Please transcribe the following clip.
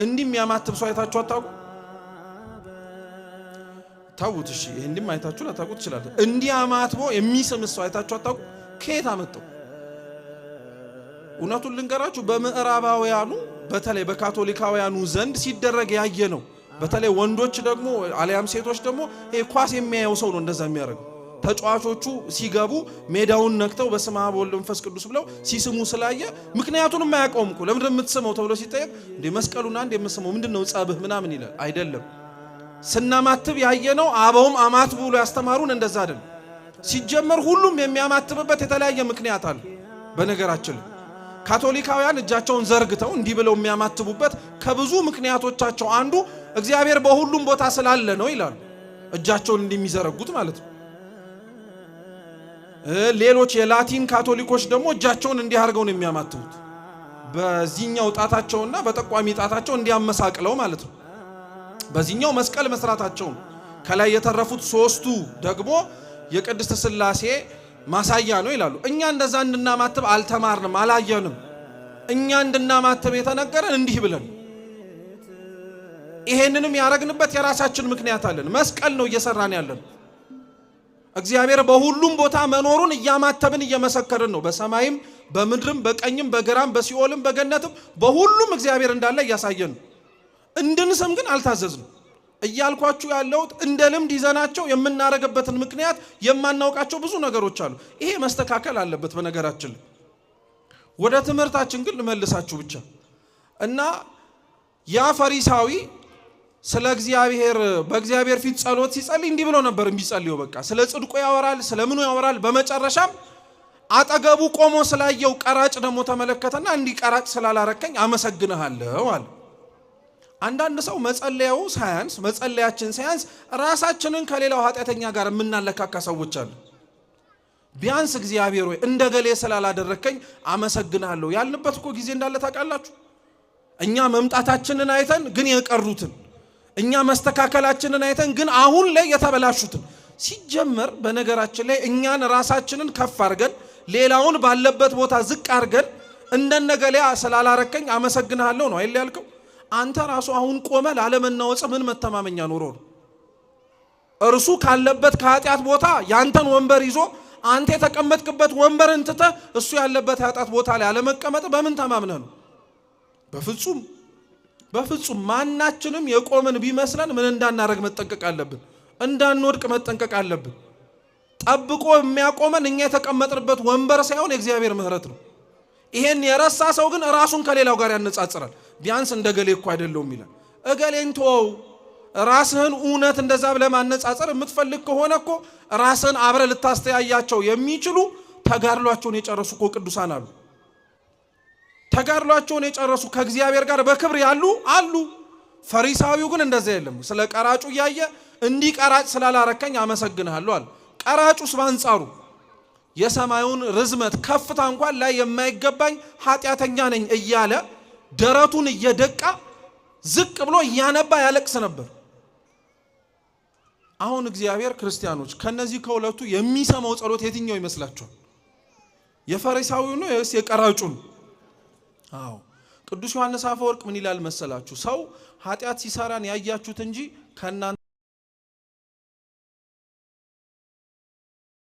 እንዲህ የሚያማትብ ሰው አይታችሁ አታውቁ? ታውት እሺ እንዲህ አይታችሁ አታውቁ ይችላል። እንዲህ አማትቦ የሚስም ሰው አይታችሁ አታውቁ? ከየት አመጣው? እውነቱን ልንገራችሁ በምዕራባውያኑ በተለይ በካቶሊካውያኑ ዘንድ ሲደረግ ያየ ነው። በተለይ ወንዶች ደግሞ አልያም ሴቶች ደግሞ ኳስ የሚያየው ሰው ነው እንደዛ የሚያደርገው። ተጫዋቾቹ ሲገቡ ሜዳውን ነክተው በስመ አብ ወወልድ ወመንፈስ ቅዱስ ብለው ሲስሙ ስላየ ምክንያቱን የማያውቀውም እኮ ለምን እንደምትስመው ተብሎ ሲጠየቅ እንደ መስቀሉና እንደ የምትስመው ምንድነው ጸብህ ምናምን ይላል። አይደለም ስናማትብ ያየነው አበውም አማትቡ ብሎ ያስተማሩን እንደዛ አይደለም። ሲጀመር ሁሉም የሚያማትብበት የተለያየ ምክንያት አለ። በነገራችን ካቶሊካውያን እጃቸውን ዘርግተው እንዲህ ብለው የሚያማትቡበት ከብዙ ምክንያቶቻቸው አንዱ እግዚአብሔር በሁሉም ቦታ ስላለ ነው ይላሉ። እጃቸውን እንደሚዘረጉት ማለት ነው። ሌሎች የላቲን ካቶሊኮች ደግሞ እጃቸውን እንዲህ አድርገው ነው የሚያማትቡት። በዚህኛው ጣታቸውና በጠቋሚ ጣታቸው እንዲያመሳቅለው ማለት ነው። በዚህኛው መስቀል መስራታቸው ከላይ የተረፉት ሶስቱ ደግሞ የቅድስት ሥላሴ ማሳያ ነው ይላሉ። እኛ እንደዛ እንድናማትብ አልተማርንም፣ አላየንም። እኛ እንድናማትብ የተነገረን እንዲህ ብለን ይሄንንም ያረግንበት የራሳችን ምክንያት አለን። መስቀል ነው እየሰራን ያለን። እግዚአብሔር በሁሉም ቦታ መኖሩን እያማተብን እየመሰከርን ነው። በሰማይም በምድርም በቀኝም በግራም በሲኦልም በገነትም በሁሉም እግዚአብሔር እንዳለ እያሳየን ነው። እንድንስም ግን አልታዘዝንም። እያልኳችሁ ያለው እንደ ልምድ ይዘናቸው የምናረግበትን ምክንያት የማናውቃቸው ብዙ ነገሮች አሉ። ይሄ መስተካከል አለበት። በነገራችን ወደ ትምህርታችን ግን ልመልሳችሁ ብቻ እና ያ ፈሪሳዊ ስለ እግዚአብሔር በእግዚአብሔር ፊት ጸሎት ሲጸልይ እንዲህ ብሎ ነበር የሚጸልየው። በቃ ስለ ጽድቁ ያወራል፣ ስለምኑ ያወራል። በመጨረሻም አጠገቡ ቆሞ ስላየው ቀራጭ ደግሞ ተመለከተና እንዲህ ቀራጭ ስላላረከኝ አመሰግንሃለሁ አለ። አንዳንድ ሰው መጸለያው ሳያንስ መጸለያችን ሳያንስ ራሳችንን ከሌላው ኃጢአተኛ ጋር የምናለካካ ሰዎች አሉ። ቢያንስ እግዚአብሔር ሆይ እንደገሌ ስላላደረከኝ አመሰግናለሁ ያልንበት እኮ ጊዜ እንዳለ ታውቃላችሁ። እኛ መምጣታችንን አይተን ግን የቀሩትን፣ እኛ መስተካከላችንን አይተን ግን አሁን ላይ የተበላሹትን። ሲጀመር በነገራችን ላይ እኛን ራሳችንን ከፍ አድርገን ሌላውን ባለበት ቦታ ዝቅ አድርገን እንደነገሌ ስላላረከኝ አመሰግናለሁ ነው አይደል ያልከው? አንተ ራሱ አሁን ቆመ ላለመናወጽ ምን መተማመኛ ኖሮ ነው? እርሱ ካለበት ከኃጢአት ቦታ ያንተን ወንበር ይዞ አንተ የተቀመጥክበት ወንበርን ትተህ እሱ ያለበት ኃጢአት ቦታ ላይ አለመቀመጥ በምን ተማምነህ ነው? በፍጹም በፍጹም። ማናችንም የቆምን ቢመስለን ምን እንዳናረግ መጠንቀቅ አለብን። እንዳንወድቅ መጠንቀቅ አለብን። ጠብቆ የሚያቆመን እኛ የተቀመጥንበት ወንበር ሳይሆን የእግዚአብሔር ምሕረት ነው። ይሄን የረሳ ሰው ግን ራሱን ከሌላው ጋር ያነጻጽራል። ቢያንስ እንደገሌ እኮ አይደለም ይላል። እገሌን ተወው። ራስህን እውነት እንደዛ ብለህ ማነጻጸር የምትፈልግ ከሆነ እኮ ራስህን አብረ ልታስተያያቸው የሚችሉ ተጋድሏቸውን የጨረሱ እኮ ቅዱሳን አሉ። ተጋድሏቸውን የጨረሱ ከእግዚአብሔር ጋር በክብር ያሉ አሉ። ፈሪሳዊው ግን እንደዛ የለም። ስለ ቀራጩ እያየ እንዲህ ቀራጭ ስላላረከኝ አመሰግንሃለሁ አለ። ቀራጩስ በአንጻሩ የሰማዩን ርዝመት ከፍታ እንኳን ላይ የማይገባኝ ኃጢአተኛ ነኝ እያለ ደረቱን እየደቃ ዝቅ ብሎ እያነባ ያለቅስ ነበር። አሁን እግዚአብሔር ክርስቲያኖች ከነዚህ ከሁለቱ የሚሰማው ጸሎት የትኛው ይመስላችኋል? የፈሪሳዊው ነው ወይስ የቀራጩ ነው? አዎ ቅዱስ ዮሐንስ አፈወርቅ ምን ይላል መሰላችሁ? ሰው ኃጢአት ሲሰራን ያያችሁት እንጂ ከናንተ